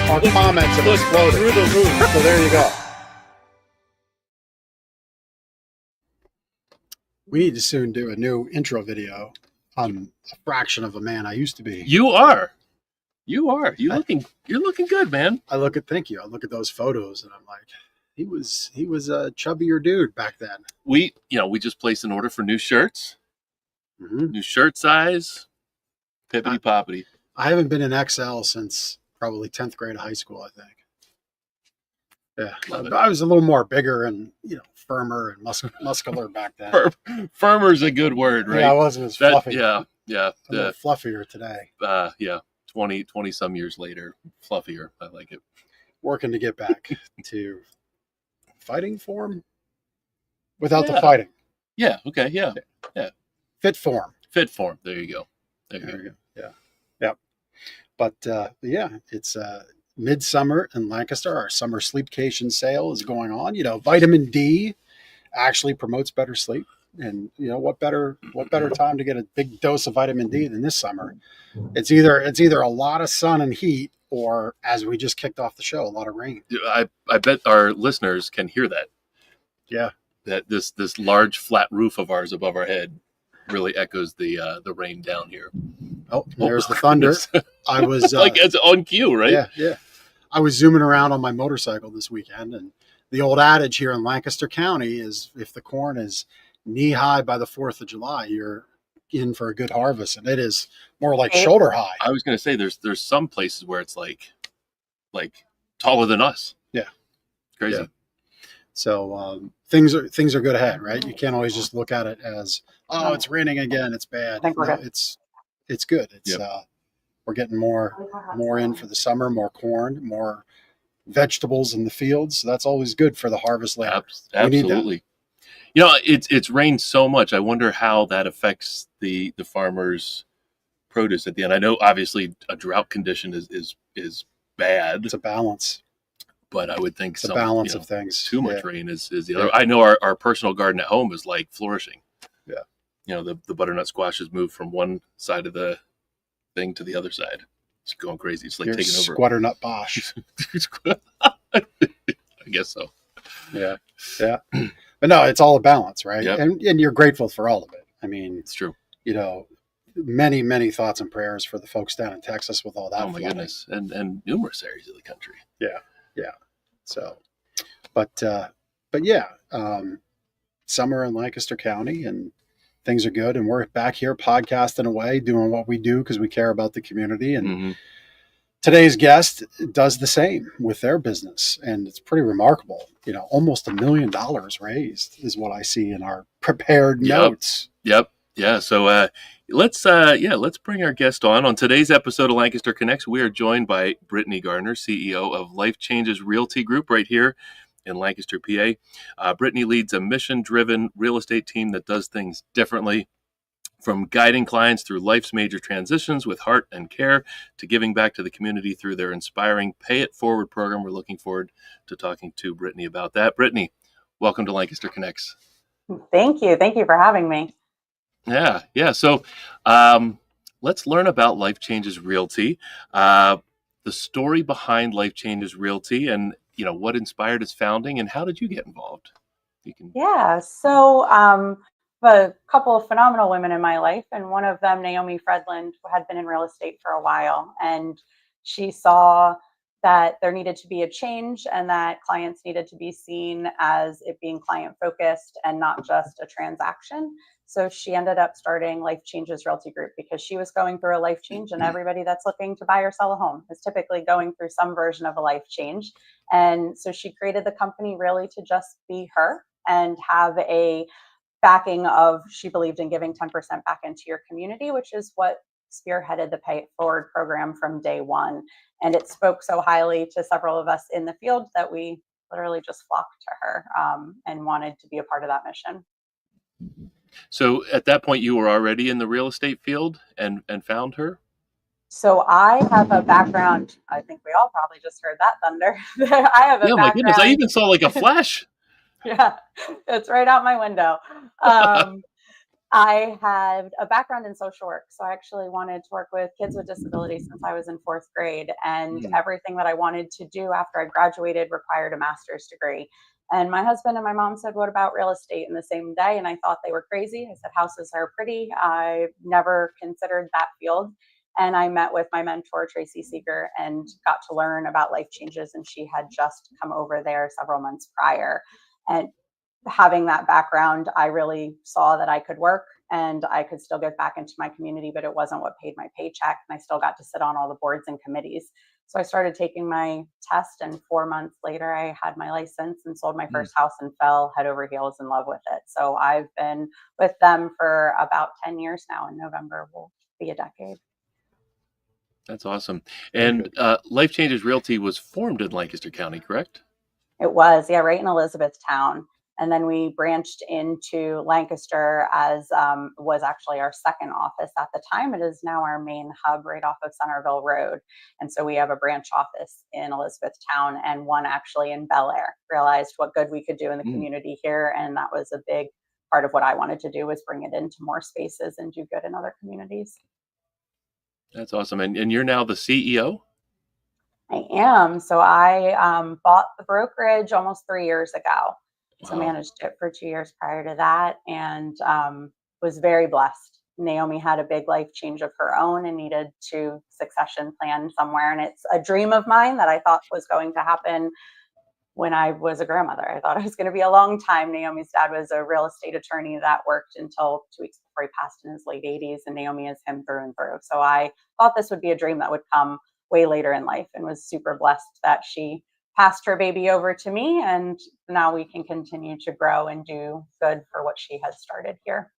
our comments have exploded through the roof. So there you go. We need to soon do a new intro video on a fraction of a man I used to be. You are. You're looking good, man. Thank you. I look at those photos and I'm like, he was a chubbier dude back then. We just placed an order for new shirts, new shirt size, pippity poppity. I haven't been in XL since probably 10th grade of high school, I think. Yeah, I was a little more bigger and firmer and muscular back then. Firmer's a good word, right? Yeah, I wasn't as fluffy. Yeah. A little fluffier today. 20 some years later, fluffier. I like it. Working to get back to fighting form without the fighting. Yeah. Okay. Yeah. Fit form. There you go. Yeah. But it's midsummer in Lancaster. Our summer sleepcation sale is going on. Vitamin D actually promotes better sleep. And what better time to get a big dose of vitamin D than this summer? It's either a lot of sun and heat, or, as we just kicked off the show, a lot of rain. I bet our listeners can hear that. Yeah. That this large flat roof of ours above our head really echoes the rain down here. Oh, there's the thunder. I was like it's on cue, right? Yeah. I was zooming around on my motorcycle this weekend, and the old adage here in Lancaster County is if the corn is knee high by the 4th of July, you're in for a good harvest, and it is more like shoulder high. I was going to say there's some places where it's like taller than us. Yeah, crazy. Yeah. So things are good ahead, right? You can't always just look at it as it's raining again, it's bad. It's good. It's we're getting more in for the summer, more corn, more vegetables in the fields. So that's always good for the harvest later. Absolutely. It's rained so much. I wonder how that affects the farmers' produce at the end. I know obviously a drought condition is bad. It's a balance. But I would think it's a balance of things. Too much rain is the other. I know our personal garden at home is like flourishing. Yeah. The butternut squash has moved from one side of the thing to the other side. It's going crazy. It's like taking over. Squatternut Bosch. I guess so. Yeah. But no, it's all a balance, right? Yep. And you're grateful for all of it. I mean, it's true. Many, many thoughts and prayers for the folks down in Texas with all that. Oh my goodness. And numerous areas of the country. Yeah. So, but yeah, summer in Lancaster County and things are good. And we're back here podcasting away, doing what we do because we care about the community. And today's guest does the same with their business. And it's pretty remarkable. Almost $1 million raised is what I see in our prepared notes. Yep. Yeah. So let's bring our guest on. On today's episode of Lancaster Connects, we are joined by Brittany Garner, CEO of Life Changes Realty Group right here in Lancaster, PA. Brittany leads a mission-driven real estate team that does things differently, from guiding clients through life's major transitions with heart and care to giving back to the community through their inspiring Pay It Forward program. We're looking forward to talking to Brittany about that. Brittany, welcome to Lancaster Connects. Thank you. Thank you for having me. Yeah. So let's learn about Life Changes Realty, the story behind Life Changes Realty, and what inspired its founding, and how did you get involved? So a couple of phenomenal women in my life, and one of them, Naomi Fredland, had been in real estate for a while, and she saw that there needed to be a change and that clients needed to be seen as it being client focused and not just a transaction. So she ended up starting Life Changes Realty Group because she was going through a life change, and everybody that's looking to buy or sell a home is typically going through some version of a life change. And so she created the company really to just be her and have a backing of, she believed in giving 10% back into your community, which is what spearheaded the Pay It Forward program from day one. And it spoke so highly to several of us in the field that we literally just flocked to her and wanted to be a part of that mission. So at that point, you were already in the real estate field and found her? So I have a background. I think we all probably just heard that thunder. I have a background. My goodness. I even saw like a flash. Yeah, it's right out my window. I had a background in social work, so I actually wanted to work with kids with disabilities since I was in fourth grade, and everything that I wanted to do after I graduated required a master's degree. And my husband and my mom said, "What about real estate?" in the same day, and I thought they were crazy. I said, "Houses are pretty." I never considered that field. And I met with my mentor, Tracy Seeger, and got to learn about life changes. And she had just come over there several months prior. And having that background, I really saw that I could work and I could still get back into my community, but it wasn't what paid my paycheck. And I still got to sit on all the boards and committees. So I started taking my test, and 4 months later, I had my license and sold my first house and fell head over heels in love with it. So I've been with them for about 10 years now. In November will be a decade. That's awesome. And Life Changes Realty was formed in Lancaster County, correct? It was, yeah, right in Elizabethtown. And then we branched into Lancaster as was actually our second office at the time. It is now our main hub right off of Centerville Road. And so we have a branch office in Elizabethtown and one actually in Bel Air. Realized what good we could do in the community here. And that was a big part of what I wanted to do, was bring it into more spaces and do good in other communities. That's awesome. And you're now the CEO? I am. So I bought the brokerage almost 3 years ago. So managed it for 2 years prior to that, and was very blessed. Naomi had a big life change of her own and needed to succession plan somewhere. And it's a dream of mine that I thought was going to happen when I was a grandmother. I thought it was going to be a long time. Naomi's dad was a real estate attorney that worked until 2 weeks before he passed in his late 80s, and Naomi is him through and through. So I thought this would be a dream that would come way later in life, and was super blessed that she passed her baby over to me, and now we can continue to grow and do good for what she has started here.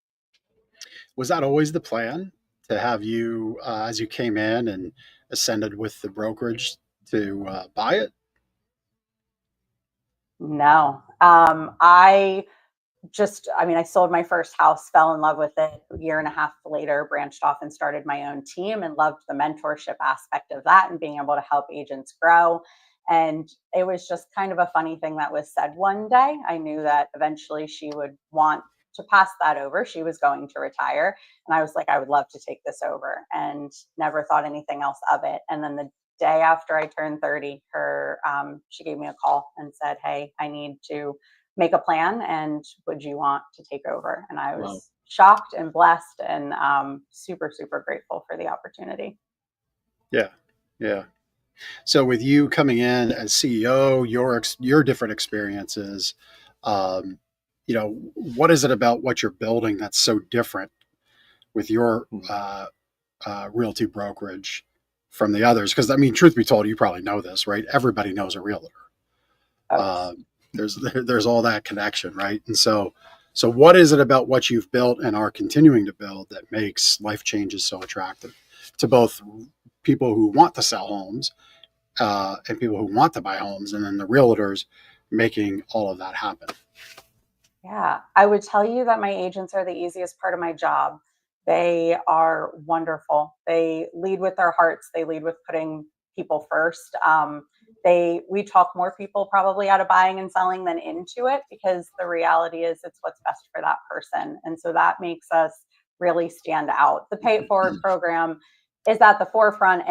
Was that always the plan, to have you, as you came in and ascended with the brokerage, to buy it? No. I sold my first house, fell in love with it. A year and a half later, branched off and started my own team, and loved the mentorship aspect of that and being able to help agents grow. And it was just kind of a funny thing that was said one day. I knew that eventually she would want to pass that over. She was going to retire. And I was like, I would love to take this over, and never thought anything else of it. And then the day after I turned 30, she gave me a call and said, "Hey, I need to make a plan, and would you want to take over?" And I was shocked and blessed, and super, super grateful for the opportunity. Yeah, yeah. So with you coming in as CEO, your different experiences, what is it about what you're building that's so different with your realty brokerage from the others? Because I mean, truth be told, you probably know this, right? Everybody knows a realtor. There's all that connection, right? And so what is it about what you've built and are continuing to build that makes Life Changes so attractive to both people who want to sell homes and people who want to buy homes, and then the realtors making all of that happen? Yeah, I would tell you that my agents are the easiest part of my job. They are wonderful. They lead with their hearts. They lead with putting people first. We talk more people probably out of buying and selling than into it, because the reality is it's what's best for that person. And so that makes us really stand out. The Pay It Forward program is at the forefront,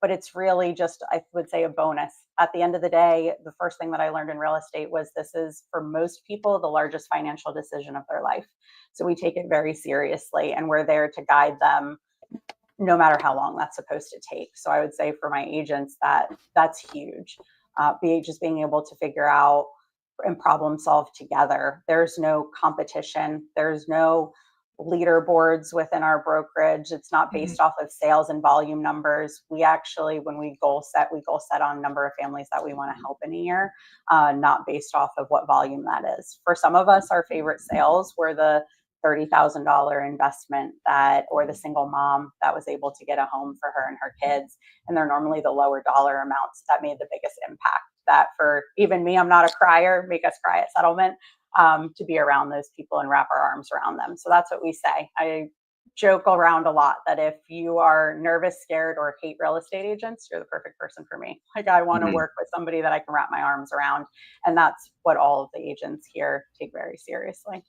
but it's really just, I would say, a bonus. At the end of the day, the first thing that I learned in real estate was this is, for most people, the largest financial decision of their life. So we take it very seriously, and we're there to guide them no matter how long that's supposed to take. So I would say for my agents, that's huge. Being able to figure out and problem solve together. There's no competition. There's no leaderboards within our brokerage. It's not based off of sales and volume numbers. We actually, when we goal set on number of families that we want to help in a year, not based off of what volume that is. For some of us, our favorite sales were the $30,000 investment or the single mom that was able to get a home for her and her kids. And they're normally the lower dollar amounts that made the biggest impact. That, for even me, I'm not a crier, make us cry at settlement, to be around those people and wrap our arms around them. So that's what we say. I joke around a lot that if you are nervous, scared, or hate real estate agents, you're the perfect person for me. Like, I want to work with somebody that I can wrap my arms around. And that's what all of the agents here take very seriously.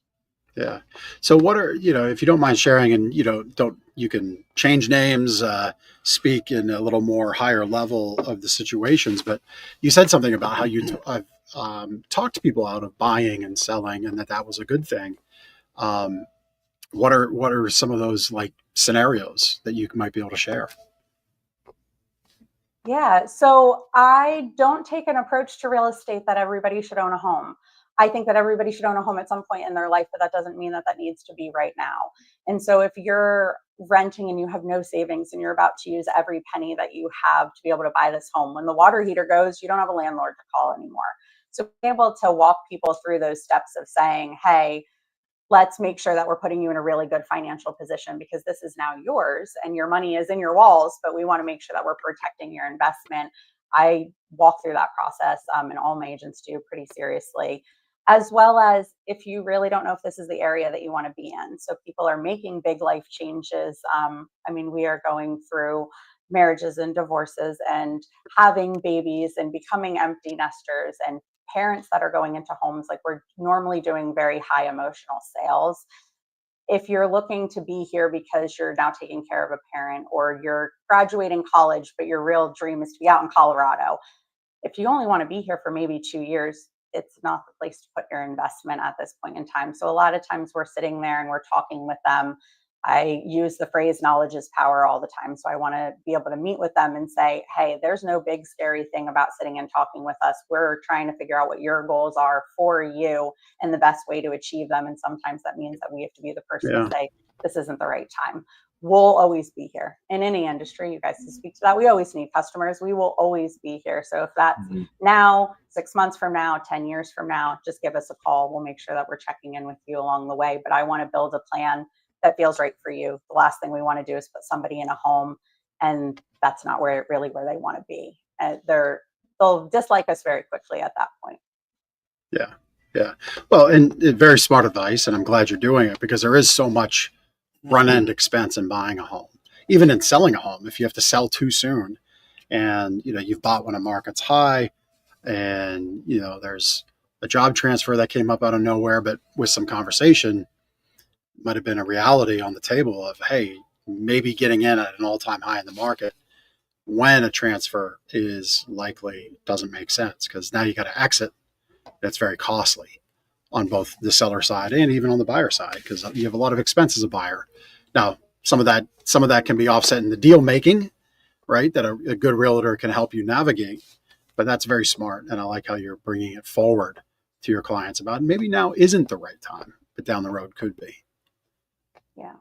Yeah. So what are, if you don't mind sharing, and you can change names, speak in a little more higher level of the situations, but you said something about how I've talked to people out of buying and selling, and that was a good thing. Um, what are some of those like scenarios that you might be able to share? Yeah, so I don't take an approach to real estate that everybody should own a home. I think that everybody should own a home at some point in their life, but that doesn't mean that that needs to be right now. And so if you're renting and you have no savings and you're about to use every penny that you have to be able to buy this home, when the water heater goes, you don't have a landlord to call anymore. So being able to walk people through those steps of saying, hey, let's make sure that we're putting you in a really good financial position because this is now yours and your money is in your walls, but we want to make sure that we're protecting your investment. I walk through that process, and all my agents do pretty seriously, as well as if you really don't know if this is the area that you want to be in. So people are making big life changes. I mean, we are going through marriages and divorces and having babies and becoming empty nesters and parents that are going into homes. Like, we're normally doing very high emotional sales. If you're looking to be here because you're now taking care of a parent, or you're graduating college but your real dream is to be out in Colorado, if you only want to be here for maybe 2 years, it's not the place to put your investment at this point in time. So a lot of times we're sitting there and we're talking with them. I use the phrase knowledge is power all the time. So I want to be able to meet with them and say, hey, there's no big scary thing about sitting and talking with us. We're trying to figure out what your goals are for you and the best way to achieve them. And sometimes that means that we have to be the person to Yeah. say, this isn't the right time. We'll always be here in any industry. You guys can speak to that. We always need customers. We will always be here. So if that's now, 6 months from now, 10 years from now, just give us a call. We'll make sure that we're checking in with you along the way. But I want to build a plan that feels right for you. The last thing we want to do is put somebody in a home and that's not where they want to be. They'll dislike us very quickly at that point. Yeah. Yeah. Well, and very smart advice, and I'm glad you're doing it because there is so much front end expense in buying a home, even in selling a home. If you have to sell too soon, and you've bought when a market's high, and there's a job transfer that came up out of nowhere, but with some conversation, might have been a reality on the table of, hey, maybe getting in at an all-time high in the market when a transfer is likely doesn't make sense because now you got to exit. That's very costly on both the seller side and even on the buyer side because you have a lot of expenses as a buyer. Now, some of that can be offset in the deal making, right? That a good realtor can help you navigate, but that's very smart. And I like how you're bringing it forward to your clients about maybe now isn't the right time, but down the road could be. Yeah.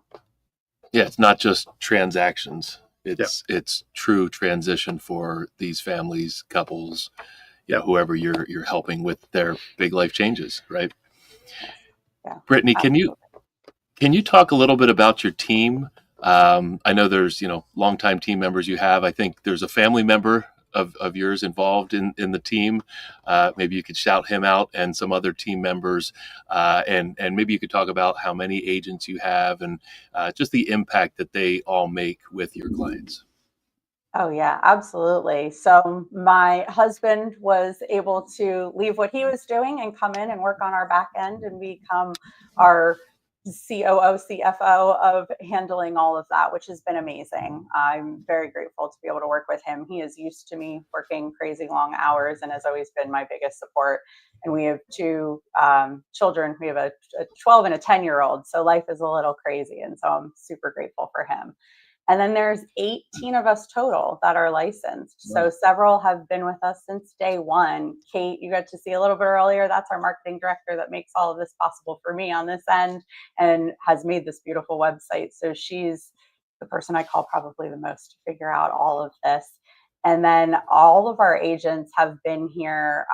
Yeah, it's not just transactions. It's true transition for these families, couples, whoever you're helping with their big life changes, right? Yeah. Brittany, Absolutely. can you talk a little bit about your team? I know there's longtime team members you have. I think there's a family member of yours involved in the team. Maybe you could shout him out and some other team members, and maybe you could talk about how many agents you have and just the impact that they all make with your clients. Oh, yeah, absolutely. So my husband was able to leave what he was doing and come in and work on our back end and become our COO, CFO of handling all of that, which has been amazing. I'm very grateful to be able to work with him. He is used to me working crazy long hours and has always been my biggest support. And we have two children. We have a 12 and a 10-year-old. So life is a little crazy. And so I'm super grateful for him. And then there's 18 of us total that are licensed. So several have been with us since day one. Kate, you got to see a little bit earlier. That's our marketing director that makes all of this possible for me on this end and has made this beautiful website. So she's the person I call probably the most to figure out all of this. And then all of our agents have been here.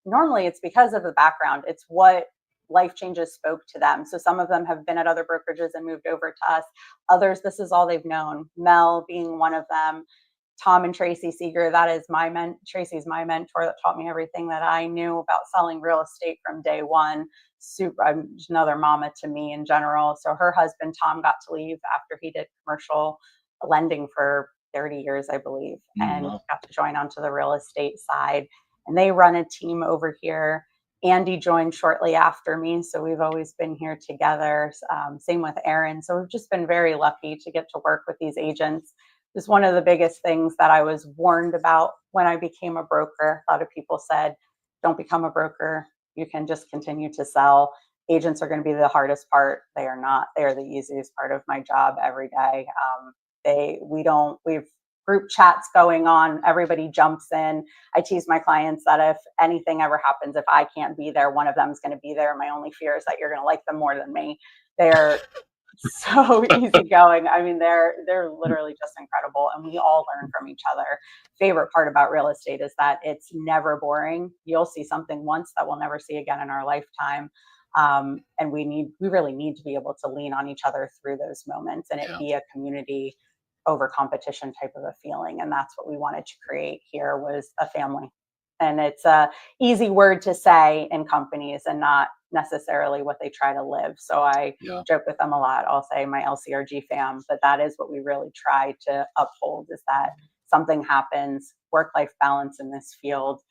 Normally it's because of the background. It's what life changes spoke to them. So some of them have been at other brokerages and moved over to us. Others, this is all they've known. Mel being one of them. Tom and Tracy Seeger, that is Tracy's my mentor that taught me everything that I knew about selling real estate from day one. Another mama to me in general. So her husband, Tom, got to leave after he did commercial lending for 30 years, I believe, and got to join onto the real estate side. And they run a team over here. Andy joined shortly after me, so we've always been here together. Same with Aaron. So we've just been very lucky to get to work with these agents. It was one of the biggest things that I was warned about when I became a broker. A lot of people said, don't become a broker. You can just continue to sell. Agents are going to be the hardest part. They are not. They are the easiest part of my job every day. We've group chats going on. Everybody jumps in. I tease my clients that if anything ever happens, if I can't be there, one of them is going to be there. My only fear is that you're going to like them more than me. They're so easygoing. I mean, they're literally just incredible, and we all learn from each other. Favorite part about real estate is that it's never boring. You'll see something once that we'll never see again in our lifetime. And we really need to be able to lean on each other through those moments, and it be a community over competition type of a feeling. And that's what we wanted to create here, was a family. And it's a easy word to say in companies and not necessarily what they try to live. So I joke with them a lot. I'll say my LCRG fam, but that is what we really try to uphold, is that something happens, work-life balance in this field.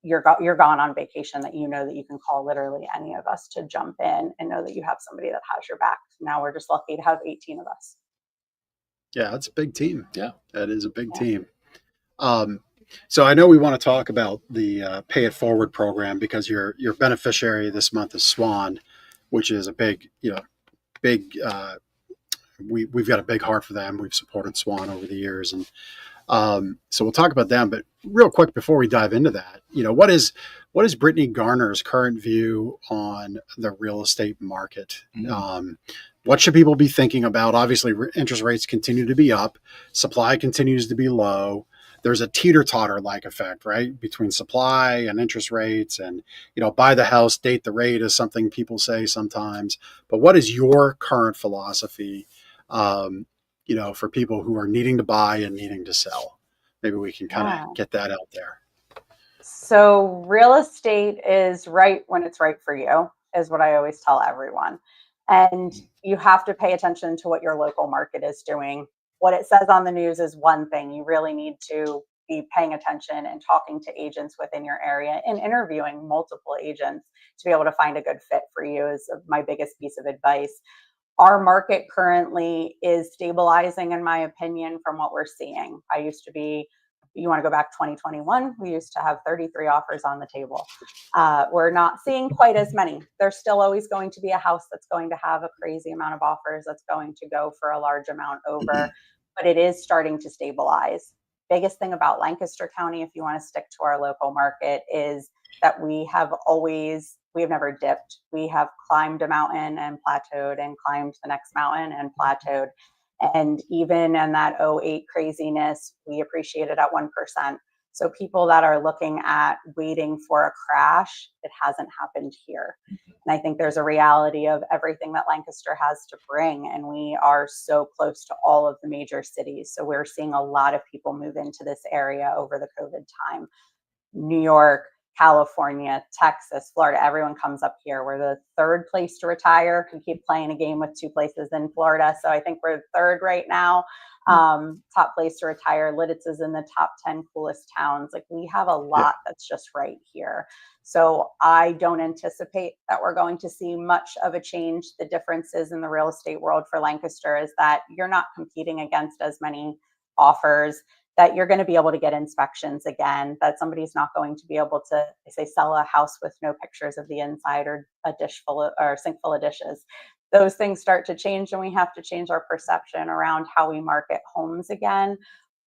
You're gone on vacation, that you know that you can call literally any of us to jump in and know that you have somebody that has your back. Now we're just lucky to have 18 of us. Yeah, that's a big team. Yeah, that is a big team. So I know we want to talk about the Pay It Forward program, because your beneficiary this month is Swan, which is a big, we've got a big heart for them. We've supported Swan over the years, and so we'll talk about them. But real quick before we dive into that, what is Brittany Garner's current view on the real estate market? What should people be thinking about? Obviously, interest rates continue to be up. Supply continues to be low. There's a teeter-totter-like effect, right, between supply and interest rates. And, buy the house, date the rate is something people say sometimes. But what is your current philosophy, for people who are needing to buy and needing to sell? Maybe we can kind of get that out there. So real estate is right when it's right for you, is what I always tell everyone. And you have to pay attention to what your local market is doing. What it says on the news is one thing. You really need to be paying attention and talking to agents within your area and interviewing multiple agents to be able to find a good fit for you, is my biggest piece of advice. Our market currently is stabilizing, in my opinion, from what we're seeing. You want to go back 2021, we used to have 33 offers on the table. We're not seeing quite as many. There's still always going to be a house that's going to have a crazy amount of offers, that's going to go for a large amount over, but it is starting to stabilize. Biggest thing about Lancaster County, if you want to stick to our local market, is that we have never dipped. We have climbed a mountain and plateaued, and climbed the next mountain and plateaued. And even in that 08 craziness, we appreciated at 1%. So people that are looking at waiting for a crash, it hasn't happened here. And I think there's a reality of everything that Lancaster has to bring. And we are so close to all of the major cities. So we're seeing a lot of people move into this area over the COVID time. New York, California, Texas, Florida, everyone comes up here. We're the third place to retire. We keep playing a game with two places in Florida. So I think we're third right now. Top place to retire. Lidditz is in the top 10 coolest towns. Like, we have a lot that's just right here. So I don't anticipate that we're going to see much of a change. The differences in the real estate world for Lancaster is that you're not competing against as many offers, that you're going to be able to get inspections again, that somebody's not going to be able to, sell a house with no pictures of the inside, or a sink full of dishes. Those things start to change, and we have to change our perception around how we market homes again.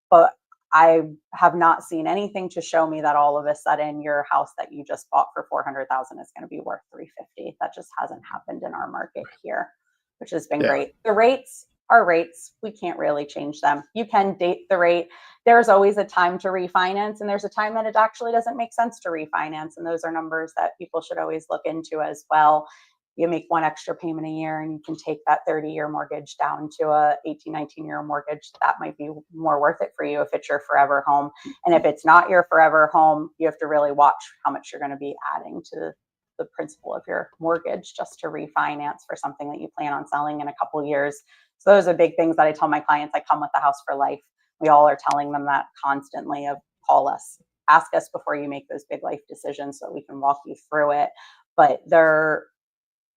But I have not seen anything to show me that all of a sudden your house that you just bought for $400,000 is going to be worth $350,000. That just hasn't happened in our market here, which has been great. The rates are rates. We can't really change them. You can date the rate. There's always a time to refinance, and there's a time that it actually doesn't make sense to refinance. And those are numbers that people should always look into as well. You make one extra payment a year, and you can take that 30-year mortgage down to a 18, 19-year mortgage. That might be more worth it for you if it's your forever home. And if it's not your forever home, you have to really watch how much you're going to be adding to the principal of your mortgage just to refinance for something that you plan on selling in a couple years. So those are big things that I tell my clients. I come with the house for life. We all are telling them that constantly, of call us, ask us before you make those big life decisions so we can walk you through it. But they're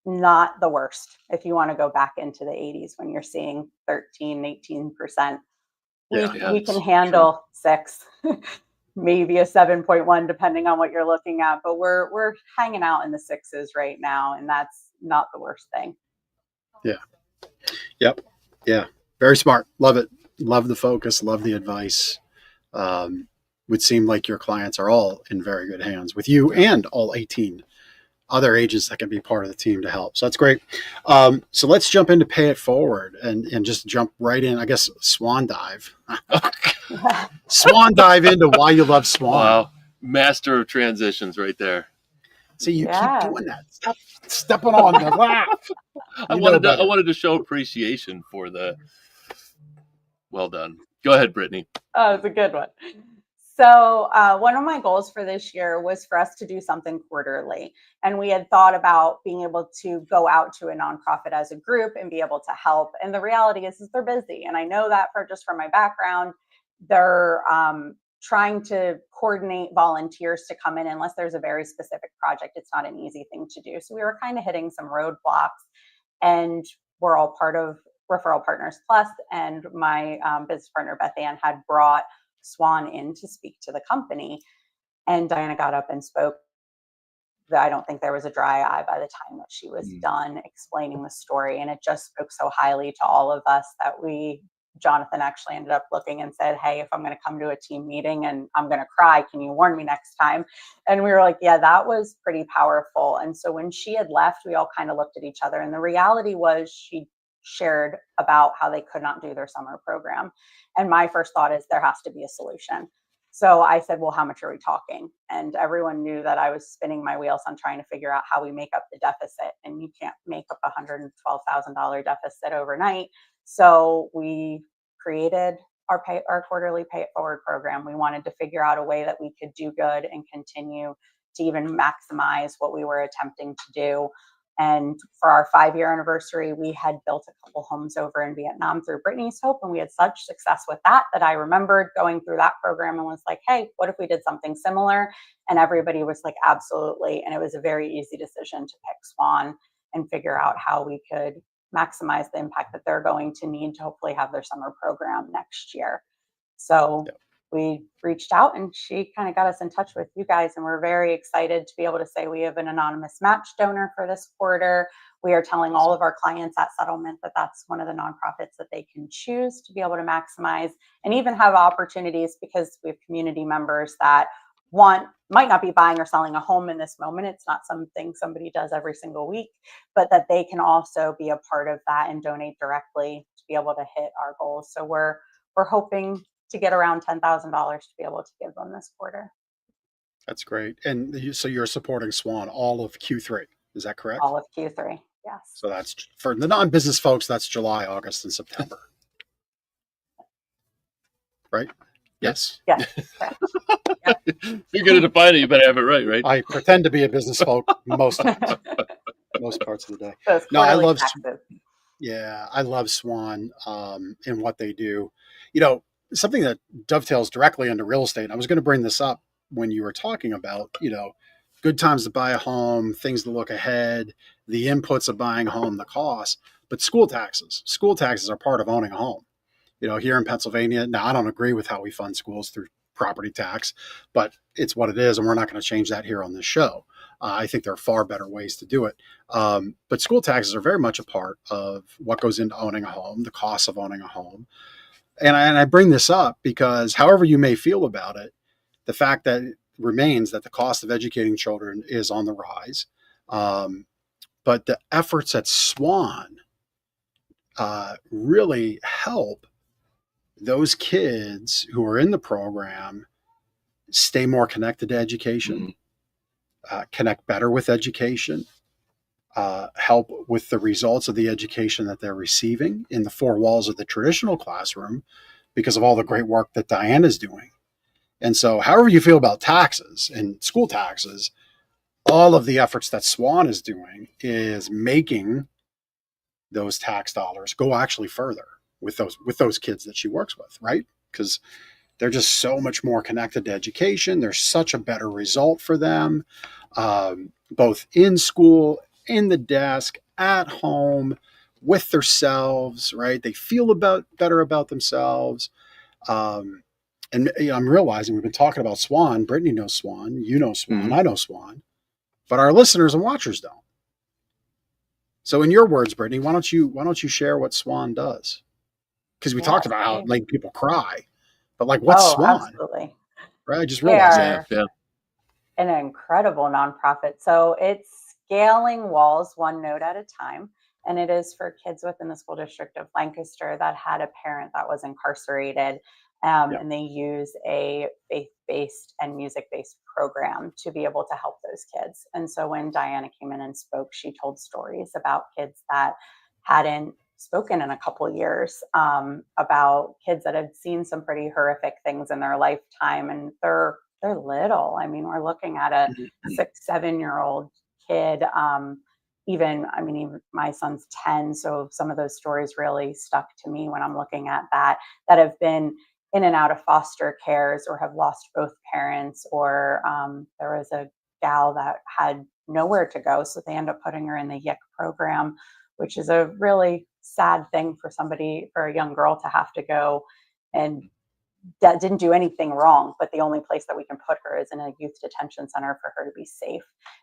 not the worst. If you want to go back into the 80s when you're seeing 13, 18%, we can handle 6, maybe a 7.1, depending on what you're looking at. But we're hanging out in the 6s right now, and that's not the worst thing. Yeah. Yep. Yeah. Very smart. Love it. Love the focus. Love the advice. Would seem like your clients are all in very good hands with you and all 18 other agents that can be part of the team to help. So that's great. So let's jump into Pay It Forward and just jump right in, I guess, swan dive. Swan dive into why you love Swan. Wow. Master of transitions right there. See, you keep doing that. Stop stepping on the lap. I wanted to show appreciation for the well done. Go ahead, Brittany. Oh, it's a good one. So one of my goals for this year was for us to do something quarterly. And we had thought about being able to go out to a nonprofit as a group and be able to help. And the reality is they're busy. And I know that from my background, they're trying to coordinate volunteers to come in unless there's a very specific project. It's not an easy thing to do. So we were kind of hitting some roadblocks, and we're all part of Referral Partners Plus. And my business partner, Beth Ann, had brought Swan in to speak to the company. And Diana got up and spoke. I don't think there was a dry eye by the time that she was done explaining the story. And it just spoke so highly to all of us that Jonathan actually ended up looking and said, hey, if I'm going to come to a team meeting and I'm going to cry, can you warn me next time? And we were like, yeah, that was pretty powerful. And so when she had left, we all kind of looked at each other. And the reality was she shared about how they could not do their summer program. And my first thought is there has to be a solution. So I said, well, how much are we talking? And everyone knew that I was spinning my wheels on trying to figure out how we make up the deficit. And you can't make up a $112,000 deficit overnight. So we created our quarterly Pay It Forward program. We wanted to figure out a way that we could do good and continue to even maximize what we were attempting to do. And for our 5-year anniversary, we had built a couple homes over in Vietnam through Brittany's Hope. And we had such success with that I remembered going through that program and was like, hey, what if we did something similar? And everybody was like, absolutely. And it was a very easy decision to pick Swan and figure out how we could maximize the impact that they're going to need to hopefully have their summer program next year. So we reached out and she kind of got us in touch with you guys, and we're very excited to be able to say we have an anonymous match donor for this quarter. We are telling all of our clients at settlement that that's one of the nonprofits that they can choose to be able to maximize and even have opportunities, because we have community members that might not be buying or selling a home in this moment. It's not something somebody does every single week, but that they can also be a part of that and donate directly to be able to hit our goals. So we're hoping to get around $10,000 to be able to give them this quarter. That's great. And so you're supporting Swan all of Q3. Is that correct? All of Q3. Yes. So that's for the non-business folks, that's July, August, and September. Right? Yes. Yes. If you're going to define it, you better have it right? I pretend to be a business folk most parts of the day. No, I love taxes. Yeah, I love Swan and what they do. You know, something that dovetails directly into real estate. I was going to bring this up when you were talking about, good times to buy a home, things to look ahead, the inputs of buying a home, the costs, but school taxes. School taxes are part of owning a home. Here in Pennsylvania, now I don't agree with how we fund schools through property tax, but it's what it is, and we're not going to change that here on this show. I think there are far better ways to do it. But school taxes are very much a part of what goes into owning a home, the cost of owning a home. And I bring this up because however you may feel about it, the fact that it remains that the cost of educating children is on the rise. But the efforts at Swan really help those kids who are in the program stay more connected to education, connect better with education, help with the results of the education that they're receiving in the four walls of the traditional classroom because of all the great work that Diana's doing. And so however you feel about taxes and school taxes, all of the efforts that Swan is doing is making those tax dollars go actually further with those kids that she works with, right? Because they're just so much more connected to education. There's such a better result for them, both in school, in the desk, at home, with themselves, right? They feel better about themselves. And I'm realizing we've been talking about Swan. Brittany knows Swan. You know Swan. I know Swan. But our listeners and watchers don't. So in your words, Brittany, why don't you share what Swan does? Because we talked about how it made people cry. But like, what's Swan? Absolutely. Right? I just They realized are an incredible nonprofit. So it's scaling walls one note at a time. And it is for kids within the school district of Lancaster that had a parent that was incarcerated. And they use a faith-based and music-based program to be able to help those kids. And so when Diana came in and spoke, she told stories about kids that hadn't spoken in a couple of years, about kids that had seen some pretty horrific things in their lifetime, and they're little. I mean, we're looking at a 6-7-year-old kid. Even my son's 10. So some of those stories really stuck to me when I'm looking at that have been in and out of foster cares or have lost both parents, or there was a gal that had nowhere to go. So they end up putting her in the YIC program, which is a really sad thing for a young girl to have to go, and that didn't do anything wrong, but the only place that we can put her is in a youth detention center for her to be safe.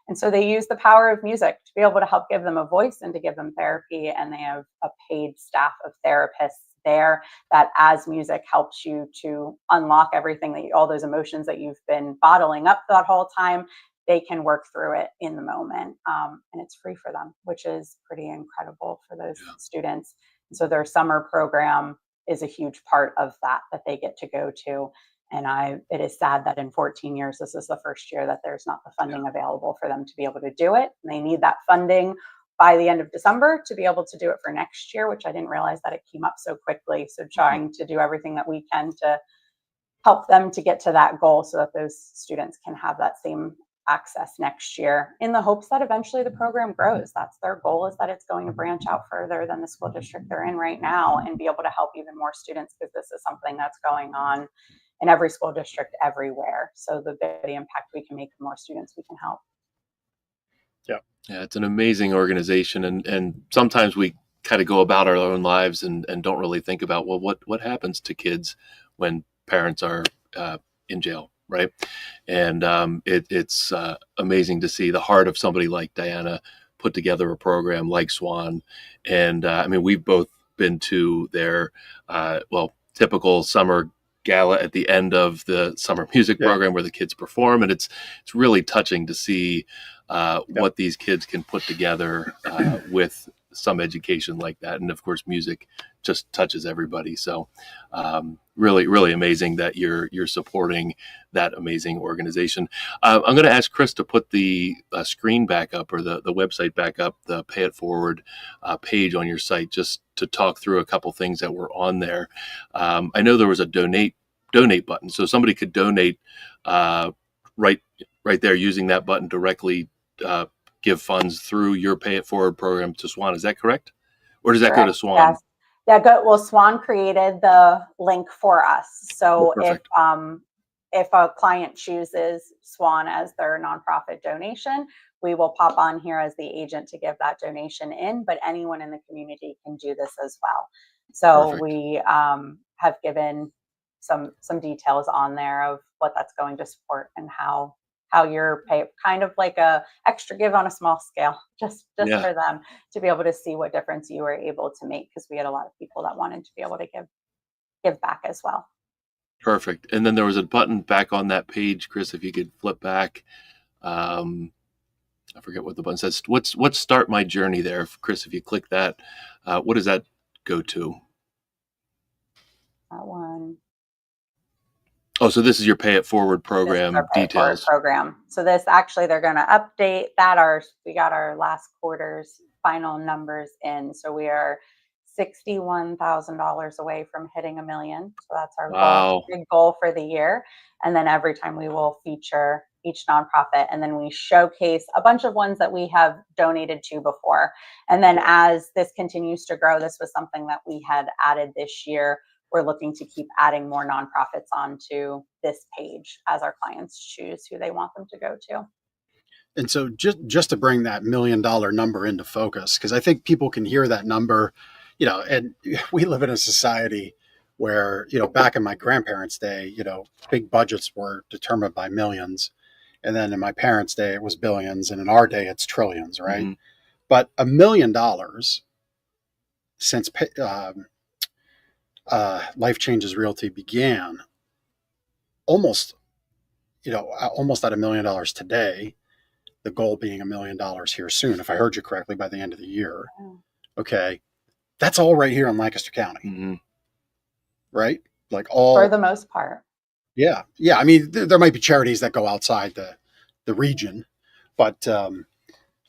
And so they use the power of music to be able to help give them a voice and to give them therapy. And they have a paid staff of therapists there that, as music helps you to unlock everything all those emotions that you've been bottling up that whole time, they can work through it in the moment. And it's free for them, which is pretty incredible for those students. And so their summer program is a huge part of that they get to go to. And it is sad that in 14 years, this is the first year that there's not the funding available for them to be able to do it. And they need that funding by the end of December to be able to do it for next year, which I didn't realize that it came up so quickly. So trying to do everything that we can to help them to get to that goal so that those students can have that same access next year, in the hopes that eventually the program grows. That's their goal, is that it's going to branch out further than the school district they're in right now and be able to help even more students, because this is something that's going on in every school district everywhere. So the bigger the impact we can make, the more students we can help. Yeah, it's an amazing organization. And sometimes we kind of go about our own lives and don't really think about, well, what happens to kids when parents are in jail, right? And it's amazing to see the heart of somebody like Diana put together a program like Swan. And we've both been to their typical summer gala at the end of the summer music program where the kids perform, and it's really touching to see what these kids can put together with some education like that. And of course, music just touches everybody. So really, really amazing that you're supporting that amazing organization. I'm going to ask Chris to put the screen back up, or the website back up, the Pay It Forward page on your site, just to talk through a couple things that were on there. I know there was a donate button, so somebody could donate right there using that button directly. Give funds through your Pay It Forward program to Swan. Is that correct? Or does that go to Swan? Yes. Well, Swan created the link for us. So if a client chooses Swan as their nonprofit donation, we will pop on here as the agent to give that donation in, but anyone in the community can do this as well. So we have given some details on there of what that's going to support and how you're paid, kind of like a extra give on a small scale, just for them to be able to see what difference you were able to make, because we had a lot of people that wanted to be able to give back as well. Perfect. And then there was a button back on that page, Chris, if you could flip back. I forget what the button says. What's Start My Journey there, Chris? If you click that, what does that go to? That one. Oh, so this is your Pay It Forward program details. Program. So this, actually, they're going to update that. We got our last quarter's final numbers in. So we are $61,000 away from hitting $1 million. So that's our big goal for the year. And then every time we will feature each nonprofit, and then we showcase a bunch of ones that we have donated to before. And then as this continues to grow, this was something that we had added this year we're looking to keep adding more nonprofits onto this page as our clients choose who they want them to go to. And so just to bring that $1 million number into focus, because I think people can hear that number, and we live in a society where, back in my grandparents' day, big budgets were determined by millions. And then in my parents' day, it was billions. And in our day, it's trillions, right? Mm-hmm. But $1 million since Life Changes Realty began, almost at $1 million today, the goal being $1 million here soon, if I heard you correctly, by the end of the year. Okay. That's all right here in Lancaster County. Mm-hmm. Right? Like all. For the most part. Yeah. Yeah. I mean, there might be charities that go outside the region, but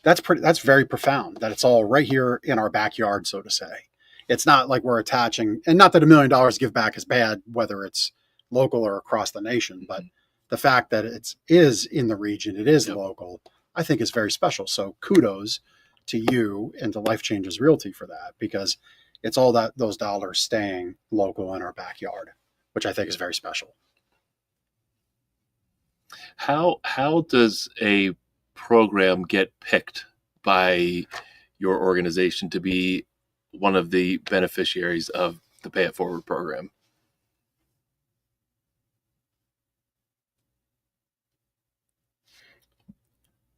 that's very profound that it's all right here in our backyard, so to say. It's not like we're attaching, and not that $1 million give back is bad, whether it's local or across the nation, but the fact that it is in the region, it is local, I think is very special. So kudos to you and to Life Changes Realty for that, because it's all those dollars staying local in our backyard, which I think is very special. How does a program get picked by your organization to be one of the beneficiaries of the Pay It Forward program?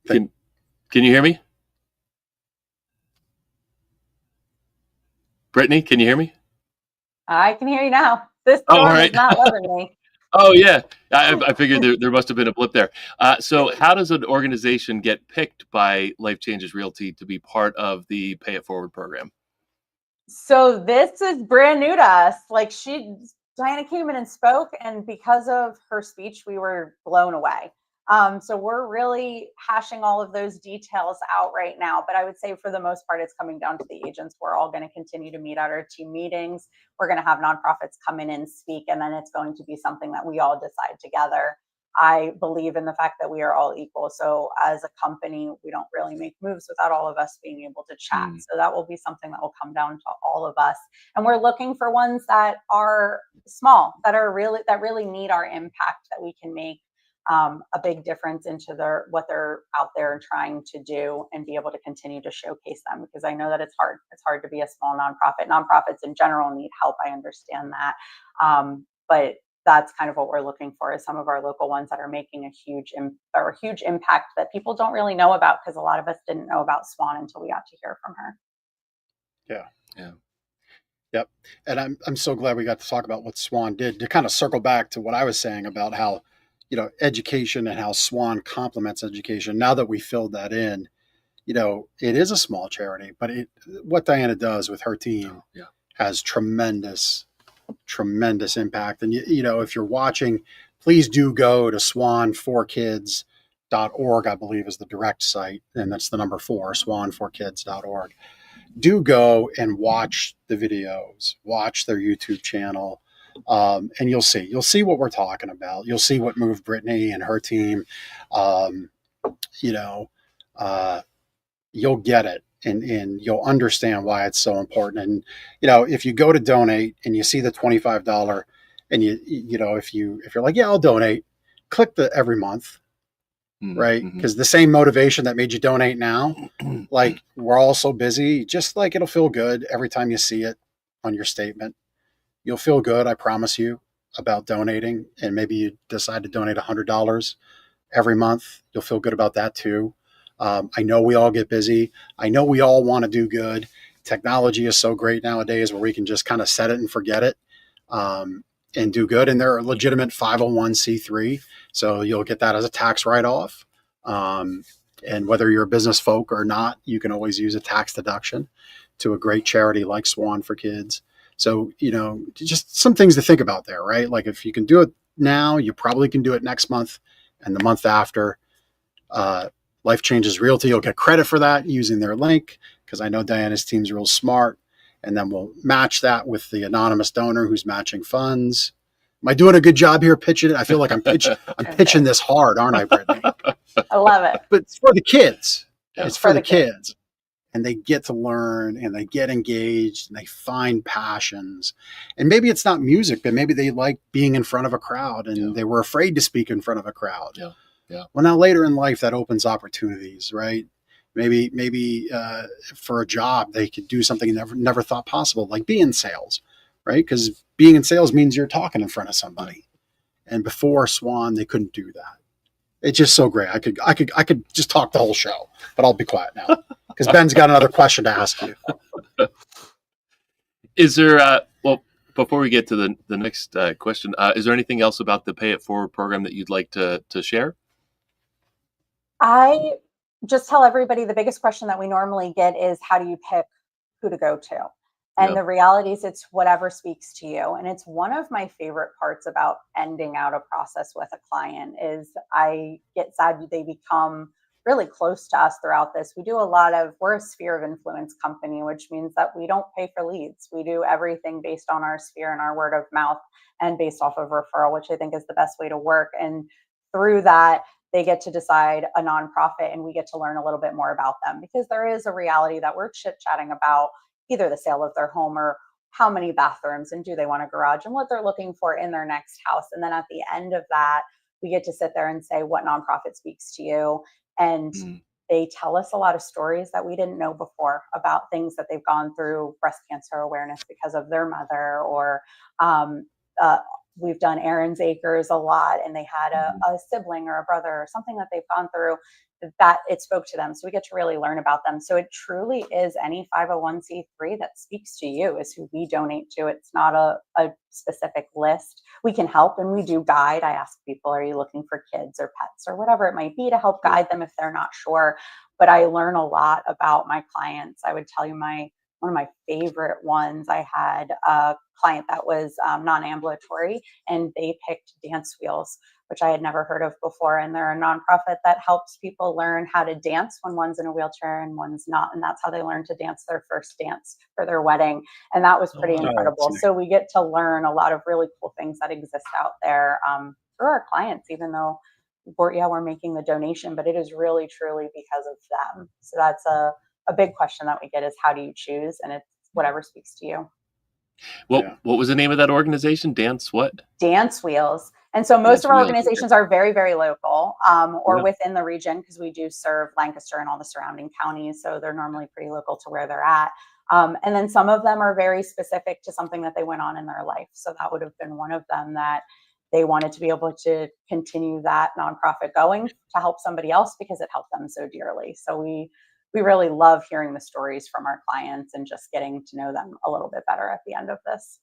Can you hear me? Brittany, can you hear me? I can hear you now. This storm is not loving me. Oh, yeah. I figured there must have been a blip there. So how does an organization get picked by Life Changes Realty to be part of the Pay It Forward program? So this is brand new to us. Like Diana came in and spoke, and because of her speech, we were blown away. So we're really hashing all of those details out right now. But I would say for the most part, it's coming down to the agents. We're all going to continue to meet at our team meetings. We're going to have nonprofits come in and speak, and then it's going to be something that we all decide together. I believe in the fact that we are all equal. So as a company, we don't really make moves without all of us being able to chat. So that will be something that will come down to all of us. And we're looking for ones that are small, that really need our impact, that we can make a big difference into what they're out there trying to do, and be able to continue to showcase them, because I know that it's hard. It's hard to be a small nonprofit. Nonprofits in general need help. I understand that. But that's kind of what we're looking for, is some of our local ones that are making a huge impact that people don't really know about, because a lot of us didn't know about Swan until we got to hear from her. Yeah. Yeah. Yep. And I'm so glad we got to talk about what Swan did, to kind of circle back to what I was saying about how, education and how Swan complements education. Now that we filled that in, it is a small charity, but what Diana does with her team has tremendous impact. And, if you're watching, please do go to swan4kids.org, I believe is the direct site. And that's the number 4, swan4kids.org. Do go and watch the videos, watch their YouTube channel. And you'll see what we're talking about. You'll see what moved Brittany and her team. You'll get it, and you'll understand why it's so important. And, if you go to donate and you see the $25, and if you're like, yeah, I'll donate, click the every month, right? Because the same motivation that made you donate now, like, we're all so busy, just like, it'll feel good every time you see it on your statement. You'll feel good, I promise you, about donating. And maybe you decide to donate $100 every month. You'll feel good about that too. I know we all get busy. I know we all want to do good. Technology is so great nowadays where we can just kind of set it and forget it, and do good. And they're a legitimate 501c3. So you'll get that as a tax write-off. And whether you're a business folk or not, you can always use a tax deduction to a great charity like Swan for Kids. So, just some things to think about there, right? Like, if you can do it now, you probably can do it next month and the month after. Life Changes Realty, you'll get credit for that using their link, because I know Diana's team's real smart. And then we'll match that with the anonymous donor who's matching funds. Am I doing a good job here pitching it? I feel like I'm pitching this hard, aren't I, Brittany? I love it. But it's for the kids. It's for the kids. and they get to learn and they get engaged and they find passions. And maybe it's not music, but maybe they like being in front of a crowd and they were afraid to speak in front of a crowd. Yeah. Well, now later in life, that opens opportunities, right? Maybe for a job, they could do something they never thought possible, like be in sales, right? Because being in sales means you're talking in front of somebody. And before Swan, they couldn't do that. It's just so great. I could just talk the whole show, but I'll be quiet now because Ben's got another question to ask you. Is there, well, before we get to the next question, is there anything else about the Pay It Forward program that you'd like to share? I just tell everybody the biggest question that we normally get is, how do you pick who to go to? And the reality is it's whatever speaks to you. And it's one of my favorite parts about ending out a process with a client is I get sad they become really close to us throughout this. We're a sphere of influence company, which means that we don't pay for leads. We do everything based on our sphere and our word of mouth and based off of referral, which I think is the best way to work. And through that, they get to decide a nonprofit and we get to learn a little bit more about them, because there is a reality that we're chit-chatting about either the sale of their home or how many bathrooms and do they want a garage and what they're looking for in their next house. And then at the end of that, we get to sit there and say, what nonprofit speaks to you? And they tell us a lot of stories that we didn't know before about things that they've gone through, breast cancer awareness because of their mother, or we've done Aaron's Acres a lot, and they had a sibling or a brother or something that they've gone through that it spoke to them. So we get to really learn about them. So it truly is any 501c3 that speaks to you is who we donate to. It's not a specific list. We can help and we do guide. I ask people, are you looking for kids or pets or whatever it might be, to help guide them if they're not sure. But I learn a lot about my clients. I would tell you one of my favorite ones, I had a client that was non-ambulatory, and they picked Dance Wheels, which I had never heard of before. And they're a nonprofit that helps people learn how to dance when one's in a wheelchair and one's not. And that's how they learned to dance their first dance for their wedding. And that was pretty incredible. So we get to learn a lot of really cool things that exist out there through our clients, even though we're making the donation, but it is really, truly because of them. So that's a big question that we get is, how do you choose? And it's whatever speaks to you. What was the name of that organization? Dance Wheels. And so most of our organizations are very, very local or within the region, because we do serve Lancaster and all the surrounding counties. So they're normally pretty local to where they're at. And then some of them are very specific to something that they went on in their life. So that would have been one of them, that they wanted to be able to continue that nonprofit going to help somebody else because it helped them so dearly. So we really love hearing the stories from our clients and just getting to know them a little bit better at the end of this.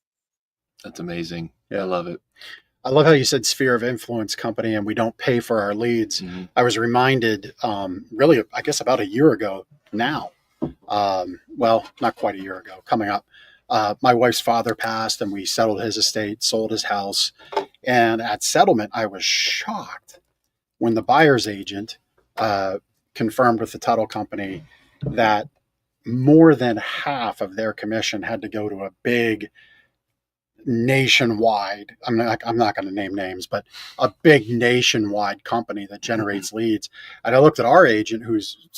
That's amazing. Yeah, I love it. I love how you said sphere of influence company and we don't pay for our leads. I was reminded really, I guess about a year ago now. Well, not quite a year ago, coming up. My wife's father passed and we settled his estate, sold his house. And at settlement, I was shocked when the buyer's agent confirmed with the title company that more than half of their commission had to go to a big nationwide, I'm not going to name names, but a big nationwide company that generates leads. And I looked at our agent, who's,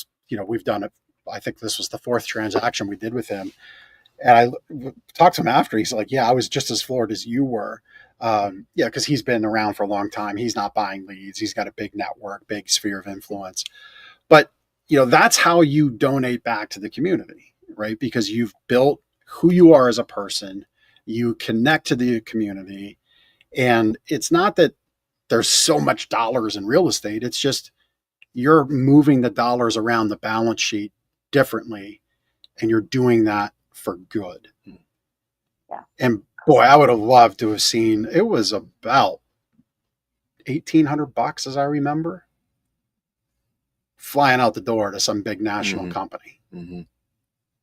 we've done it. I think this was the fourth transaction we did with him. And I talked to him after. He's like, yeah, I was just as floored as you were. Because he's been around for a long time. He's not buying leads. He's got a big network, big sphere of influence. But, that's how you donate back to the community, right? Because you've built who you are as a person. You connect to the community. And it's not that there's so much dollars in real estate. It's just you're moving the dollars around the balance sheet differently. And you're doing that for good. Yeah. And boy, I would have loved to have seen, it was about $1,800, as I remember, flying out the door to some big national company.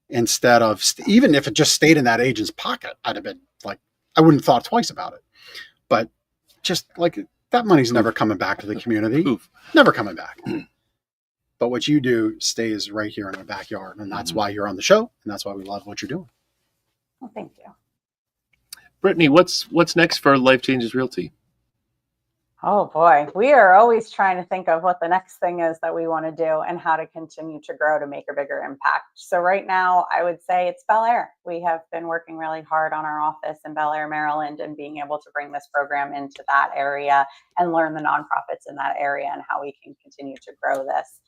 Instead of, even if it just stayed in that agent's pocket, I'd have been like, I wouldn't have thought twice about it. But just like, that money's never coming back to the community. Never coming back. But what you do stays right here in our backyard. And that's why you're on the show. And that's why we love what you're doing. Well, thank you. Brittany, what's next for Life Changes Realty? Oh boy, we are always trying to think of what the next thing is that we want to do and how to continue to grow to make a bigger impact. So right now, I would say it's Bel Air. We have been working really hard on our office in Bel Air, Maryland, and being able to bring this program into that area and learn the nonprofits in that area and how we can continue to grow this.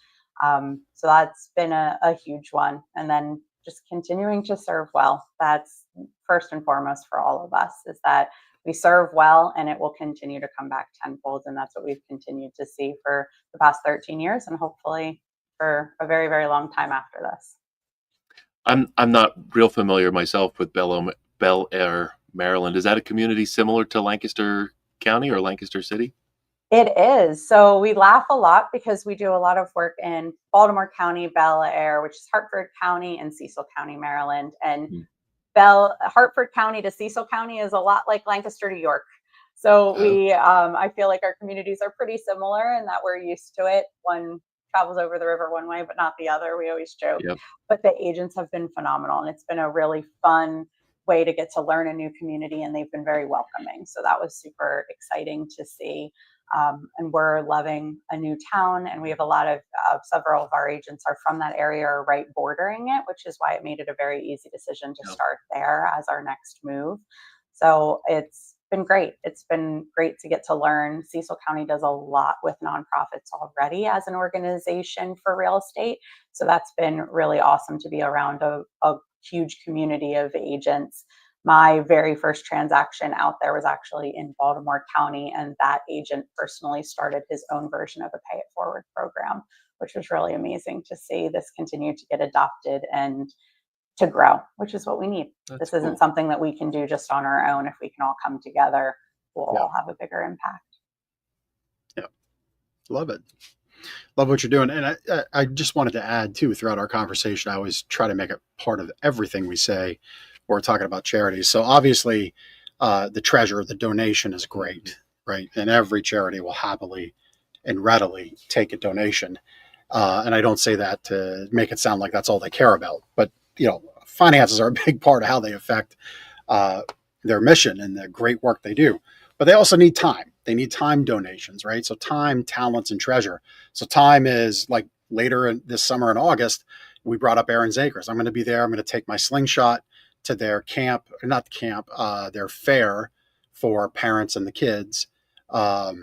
So that's been a huge one. And then just continuing to serve well. That's first and foremost for all of us, is that we serve well and it will continue to come back tenfold. And that's what we've continued to see for the past 13 years and hopefully for a very, very long time after this. I'm not real familiar myself with Bel Air, Maryland. Is that a community similar to Lancaster County or Lancaster City? It is. So we laugh a lot because we do a lot of work in Baltimore County, Bel Air, which is Hartford County, and Cecil County, Maryland. And Hartford County to Cecil County is a lot like Lancaster to York. So I feel like our communities are pretty similar in that we're used to it. One travels over the river one way, but not the other. We always joke. Yep. But the agents have been phenomenal, and it's been a really fun way to get to learn a new community, and they've been very welcoming. So that was super exciting to see. And we're loving a new town, and we have a lot of several of our agents are from that area or right bordering it, which is why it made it a very easy decision to start there as our next move. So it's been great. It's been great to get to learn. Cecil County does a lot with nonprofits already as an organization for real estate. So that's been really awesome to be around a huge community of agents. My very first transaction out there was actually in Baltimore County, and that agent personally started his own version of a pay it forward program, which was really amazing to see this continue to get adopted and to grow, which is what we need. This isn't something that we can do just on our own. If we can all come together, we'll all have a bigger impact. Yeah. Love it. Love what you're doing. And I just wanted to add too, throughout our conversation, I always try to make it part of everything we say. We're talking about charities. So obviously the treasure, the donation is great, right? And every charity will happily and readily take a donation. And I don't say that to make it sound like that's all they care about, but finances are a big part of how they affect their mission and the great work they do. But they also need time. They need time donations, right? So time, talents, and treasure. So time is like later in this summer in August, we brought up Aaron's Acres. I'm going to be there. I'm going to take my slingshot to their camp, their fair for parents and the kids. I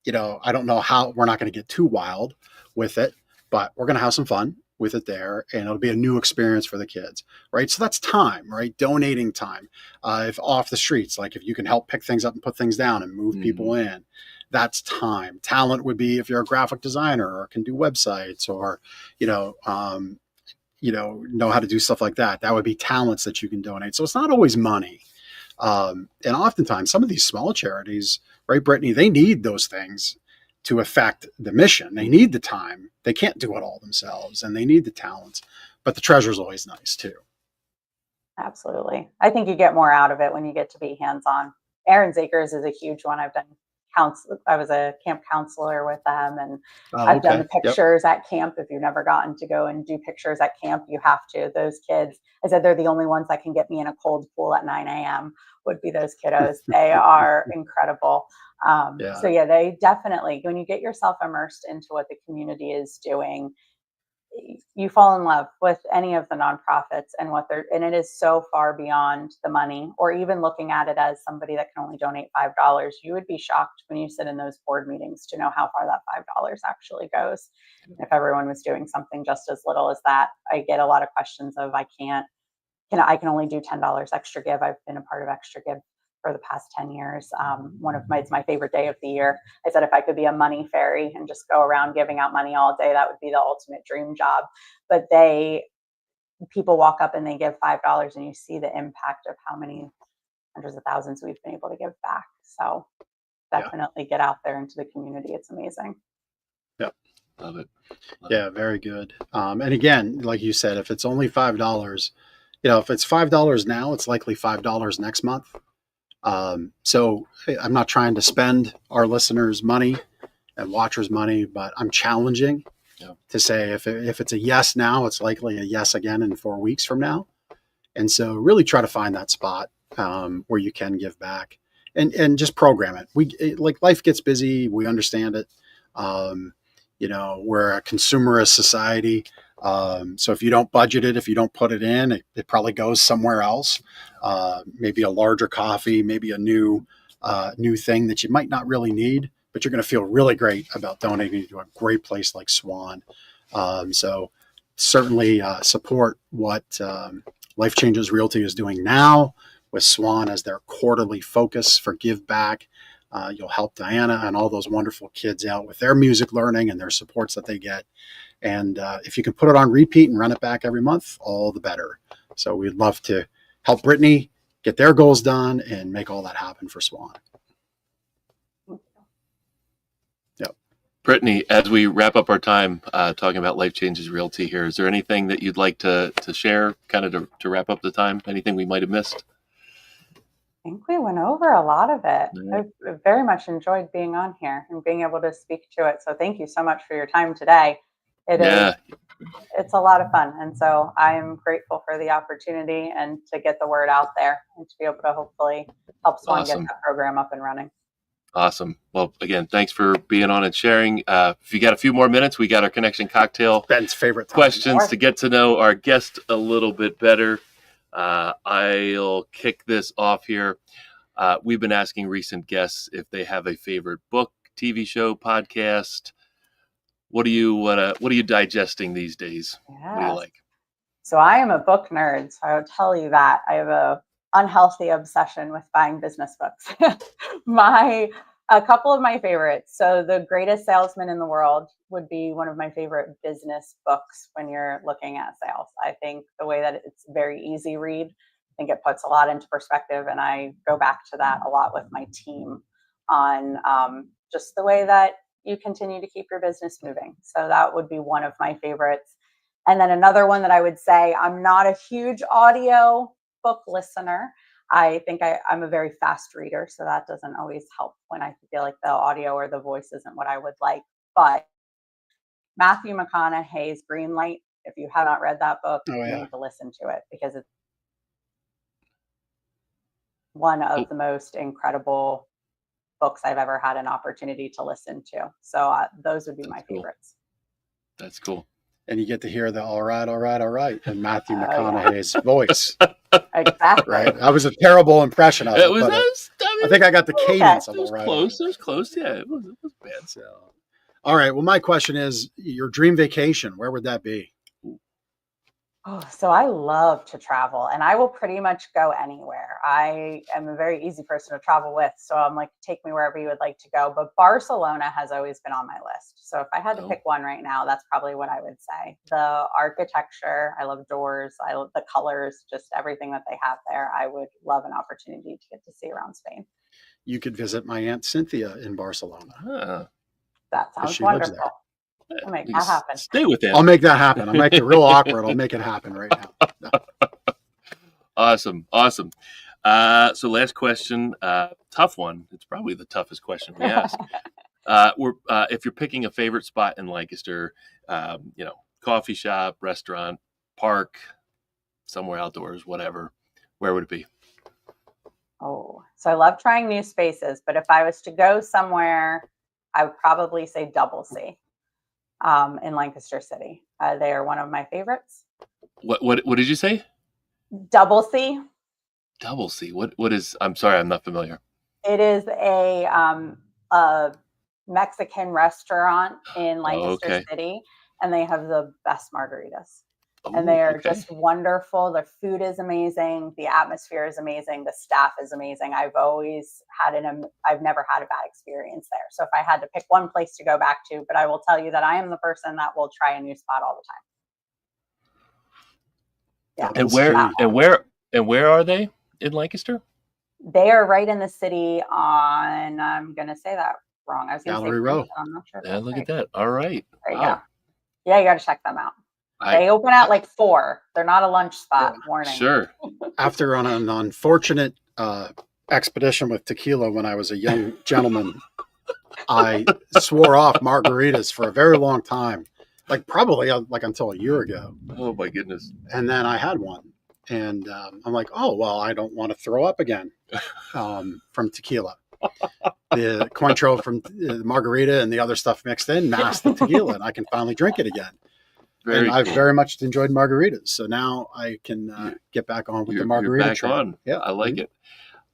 don't know how, we're not going to get too wild with it, but we're going to have some fun with it there, and it'll be a new experience for the kids, right? So that's time, right? Donating time. If off the streets, like if you can help pick things up and put things down and move people in, that's time. Talent would be if you're a graphic designer or can do websites or, know how to do stuff like that. That would be talents that you can donate. So it's not always money. And oftentimes some of these small charities, right, Brittany, they need those things to affect the mission. They need the time. They can't do it all themselves, and they need the talents. But the treasure is always nice too. Absolutely. I think you get more out of it when you get to be hands-on. Aaron's Acres is a huge one. I was a camp counselor with them, and I've done the pictures at camp. If you've never gotten to go and do pictures at camp, you have to. Those kids, I said, they're the only ones that can get me in a cold pool at 9 a.m. would be those kiddos. They are incredible. So yeah, they definitely, when you get yourself immersed into what the community is doing, you fall in love with any of the nonprofits and and it is so far beyond the money, or even looking at it as somebody that can only donate $5. You would be shocked when you sit in those board meetings to know how far that $5 actually goes. And if everyone was doing something just as little as that, I get a lot of questions of, I can only do $10 extra give. I've been a part of extra give for the past 10 years. It's my favorite day of the year. I said, if I could be a money fairy and just go around giving out money all day, that would be the ultimate dream job. But people walk up and they give $5, and you see the impact of how many hundreds of thousands we've been able to give back. So definitely get out there into the community. It's amazing. Yep. Love it. Very good. And again, like you said, if it's only $5, if it's $5 now, it's likely $5 next month. So I'm not trying to spend our listeners' money and watchers' money, but I'm challenging to say if it's a yes now, it's likely a yes again in 4 weeks from now. And so really try to find that spot where you can give back. and just program it. Like life gets busy. We understand it. We're a consumerist society. So if you don't budget it, if you don't put it in, it probably goes somewhere else. Maybe a larger coffee, maybe a new thing that you might not really need, but you're going to feel really great about donating to a great place like Swan. So certainly support what Life Changes Realty is doing now with Swan as their quarterly focus for Give Back. You'll help Diana and all those wonderful kids out with their music learning and their supports that they get. And if you can put it on repeat and run it back every month, all the better. So we'd love to help Brittany get their goals done and make all that happen for Swan. Yep. Brittany, as we wrap up our time talking about Life Changes Realty here, is there anything that you'd like to share kind of to wrap up the time? Anything we might have missed? I think we went over a lot of it. Yeah. I've very much enjoyed being on here and being able to speak to it. So thank you so much for your time today. It's a lot of fun. And so I'm grateful for the opportunity and to get the word out there and to be able to hopefully help Swan get that program up and running. Awesome. Well, again, thanks for being on and sharing. If you got a few more minutes, we got our Connection Cocktail Ben's favorite questions to get to know our guest a little bit better. I'll kick this off here. We've been asking recent guests if they have a favorite book, TV show, podcast. What are you digesting these days? Yes. What do you like? So I am a book nerd. So I will tell you that I have a unhealthy obsession with buying business books. A couple of my favorites. So The Greatest Salesman in the World would be one of my favorite business books when you're looking at sales. I think the way that it's a very easy read, I think it puts a lot into perspective. And I go back to that a lot with my team on just the way that you continue to keep your business moving. So that would be one of my favorites. And then another one that I would say, I'm not a huge audio book listener. I think I'm a very fast reader, so that doesn't always help when I feel like the audio or the voice isn't what I would like. But Matthew McConaughey's Green Light, if you have not read that book, you need to listen to it because it's one of the most incredible books I've ever had an opportunity to listen to. So those would be my favorites. That's cool. And you get to hear the all right in Matthew McConaughey's voice. Exactly. Right. That was a terrible impression of it. I think I got the cadence of it was all right. Close. It was close. Yeah, it was bad. So, all right. Well, my question is, your dream vacation, where would that be? Oh, so I love to travel and I will pretty much go anywhere. I am a very easy person to travel with. So I'm like, take me wherever you would like to go. But Barcelona has always been on my list. So if I had to pick one right now, that's probably what I would say. The architecture, I love doors. I love the colors, just everything that they have there. I would love an opportunity to get to see around Spain. You could visit my Aunt Cynthia in Barcelona. That sounds wonderful. I'll make that happen. Stay with it. I'll make that happen. I'll make it real awkward. I'll make it happen right now. No. Awesome. So last question, tough one. It's probably the toughest question we ask. If you're picking a favorite spot in Lancaster, coffee shop, restaurant, park, somewhere outdoors, whatever, where would it be? Oh, so I love trying new spaces, but if I was to go somewhere, I would probably say Double C. In Lancaster City. They are one of my favorites. What did you say? Double C. Double C. What is? I'm sorry, I'm not familiar. It is a Mexican restaurant in Lancaster City, and they have the best margaritas. And they are just wonderful. The food is amazing. The atmosphere is amazing. The staff is amazing. I've never had a bad experience there. So if I had to pick one place to go back to, but I will tell you that I am the person that will try a new spot all the time. Yeah. And where are they in Lancaster? They are right in the city on, I'm going to say that wrong. I was going to say Gallery Row. I'm not sure. Yeah, look at that. All right. There you go. Yeah, you got to check them out. They open at like 4. They're not a lunch spot. Warning. Sure. After on an unfortunate expedition with tequila when I was a young gentleman, I swore off margaritas for a very long time, like probably like until a year ago. Oh my goodness. And then I had one And I'm like, oh, well, I don't want to throw up again from tequila. The Cointreau from the margarita and the other stuff mixed in masked the tequila, and I can finally drink it again. Very and I've cool. very much enjoyed margaritas. So now I can get back on with the margarita You're back train. on. Yeah, I like it.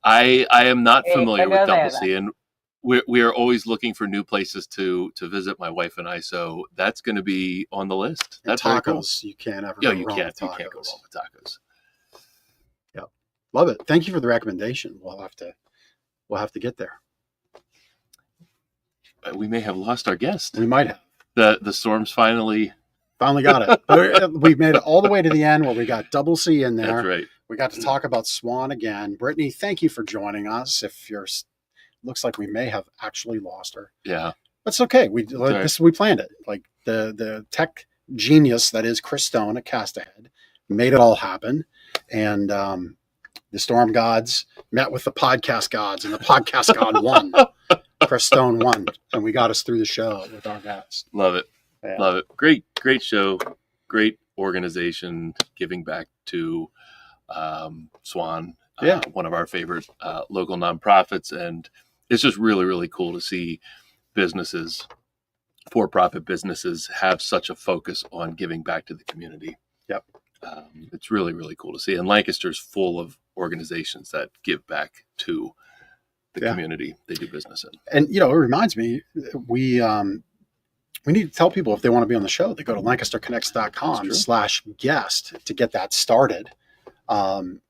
I am not familiar with go there, Double C, and we are always looking for new places to visit, my wife and I. So that's going to be on the list. And That's very cool. tacos. You can't ever Yeah, go wrong with you tacos. can't go wrong with tacos. Yeah, love it. Thank you for the recommendation. We'll have to get there. We may have lost our guest. We might have. The storm's finally got it. But we made it all the way to the end where we got Double C in there. That's right. We got to talk about Swan again. Brittany, thank you for joining us. Looks like we may have actually lost her. Yeah, that's okay. We planned it. Like the tech genius that is Chris Stone at Cast Ahead made it all happen, and the storm gods met with the podcast gods, and the podcast god won. Chris Stone won, and we got us through the show with our guests. Love it. Yeah. Love it. Great show. Great organization, giving back to Swan, one of our favorite local nonprofits. And it's just really, really cool to see businesses, for-profit businesses, have such a focus on giving back to the community. Yep. It's really, really cool to see. And Lancaster's full of organizations that give back to the community they do business in. And, it reminds me, we need to tell people if they want to be on the show, they go to lancasterconnects.com/guest to get that started.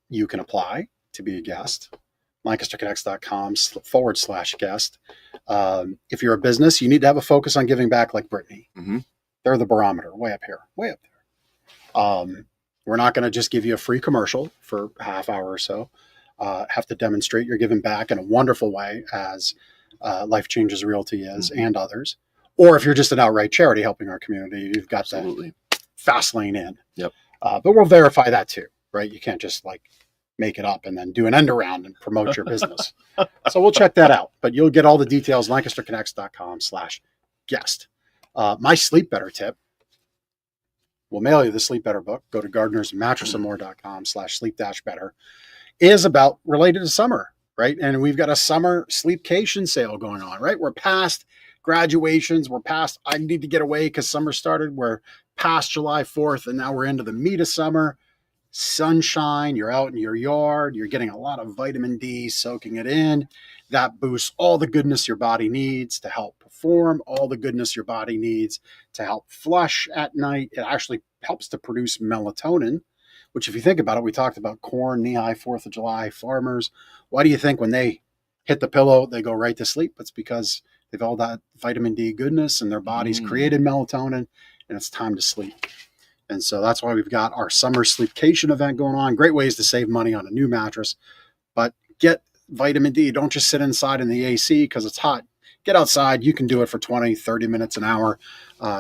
You can apply to be a guest, lancasterconnects.com/guest. If you're a business, you need to have a focus on giving back like Brittany. Mm-hmm. They're the barometer, way up here. We're not going to just give you a free commercial for a half hour or so. Have to demonstrate you're giving back in a wonderful way, as Life Changes Realty is, and others. Or if you're just an outright charity helping our community, you've got the fast lane in. Yep. But we'll verify that too, right? You can't just make it up and then do an end around and promote your business. So we'll check that out. But you'll get all the details, lancasterconnects.com/guest. My Sleep Better tip. We'll mail you the Sleep Better book. Go to gardnersmattressandmore.com/sleep-better. Is about related to summer, right? And we've got a summer sleepcation sale going on, right? We're past graduations. We're past, I need to get away because summer started. We're past July 4th, and now we're into the meat of summer. Sunshine, you're out in your yard. You're getting a lot of vitamin D, soaking it in. That boosts all the goodness your body needs to help perform, all the goodness your body needs to help flush at night. It actually helps to produce melatonin, which, if you think about it, we talked about corn, knee-high 4th of July farmers. Why do you think when they hit the pillow, they go right to sleep? It's because they've all that vitamin D goodness and their body's created melatonin, and it's time to sleep. And so that's why we've got our summer sleepcation event going on. Great ways to save money on a new mattress, but get vitamin D. Don't just sit inside in the AC because it's hot. Get outside. You can do it for 20, 30 minutes, an hour.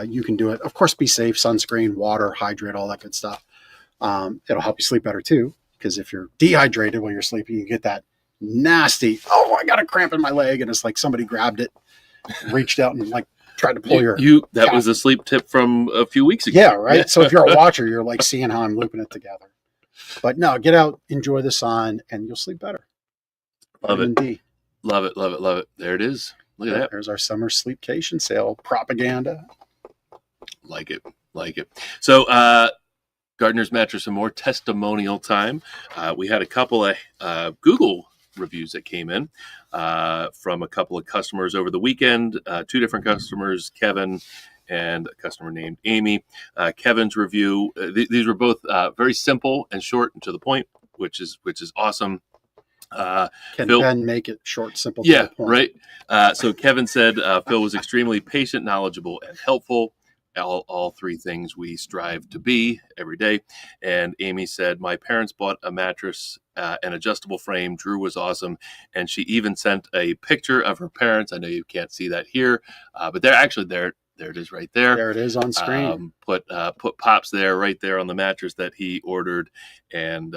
You can do it. Of course, be safe, sunscreen, water, hydrate, all that good stuff. It'll help you sleep better too, because if you're dehydrated while you're sleeping, you get that nasty, I got a cramp in my leg, and it's like somebody grabbed it, reached out and tried to pull that was a sleep tip from a few weeks ago. Yeah, right. Yeah. So if you're a watcher, you're seeing how I'm looping it together. But no, get out, enjoy the sun, and you'll sleep better. Love it. Love it. Love it. Love it. There it is. Look at that. There's our summer sleepcation sale propaganda. Like it. So, Gardner's Mattress and More testimonial time. We had a couple of Google reviews that came in from a couple of customers over the weekend. Two different customers, Kevin and a customer named Amy. Kevin's review, these were both very simple and short and to the point, which is awesome. Can Phil, Ben make it short, simple? Yeah, right. So Kevin said Phil was extremely patient, knowledgeable, and helpful. All three things we strive to be every day. And Amy said, my parents bought a mattress, an adjustable frame. Drew was awesome. And she even sent a picture of her parents. I know you can't see that here, but they're There it is right there. There it is on screen. Put Pops there, right there on the mattress that he ordered. And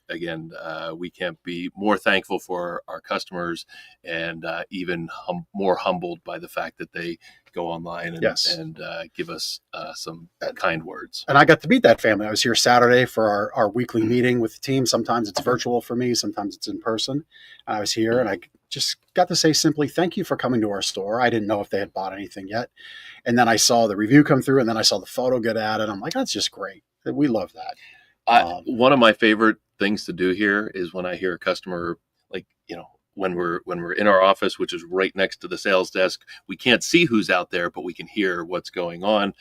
again, we can't be more thankful for our customers, and even more humbled by the fact that they go online and give us some kind words. And I got to meet that family. I was here Saturday for our weekly meeting with the team. Sometimes it's virtual for me, sometimes it's in person. I was here and I just got to say simply, thank you for coming to our store. I didn't know if they had bought anything yet. And then I saw the review come through, and then I saw the photo get added. I'm like, that's just great. We love that. One of my favorite things to do here is when I hear a customer, like, when we're in our office, which is right next to the sales desk, we can't see who's out there, but we can hear what's going on.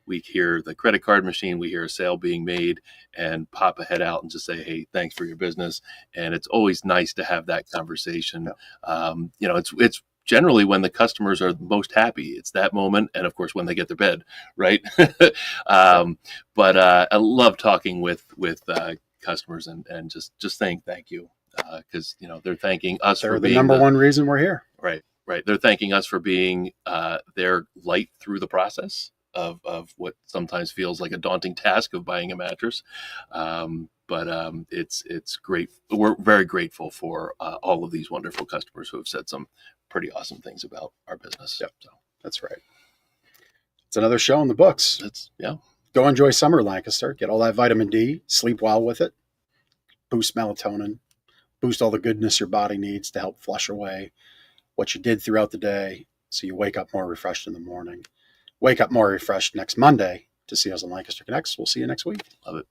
We hear the credit card machine, we hear a sale being made, and pop a head out and just say, hey, thanks for your business. And it's always nice to have that conversation. Yeah. It's generally when the customers are most happy. It's that moment. And of course, when they get their bed, right? But I love talking with customers and just saying thank you. Because they're thanking us for being the number one reason we're here. Right. They're thanking us for being their light through the process of what sometimes feels like a daunting task of buying a mattress. But it's great. We're very grateful for all of these wonderful customers who have said some pretty awesome things about our business. Yep. So that's right. It's another show in the books. Go enjoy summer, Lancaster. Get all that vitamin D. Sleep well with it. Boost melatonin. Boost all the goodness your body needs to help flush away what you did throughout the day, so you wake up more refreshed in the morning. Wake up more refreshed next Monday to see us on Lancaster Connects. We'll see you next week. Love it.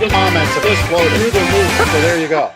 Comments of this quote through the roof. So there you go.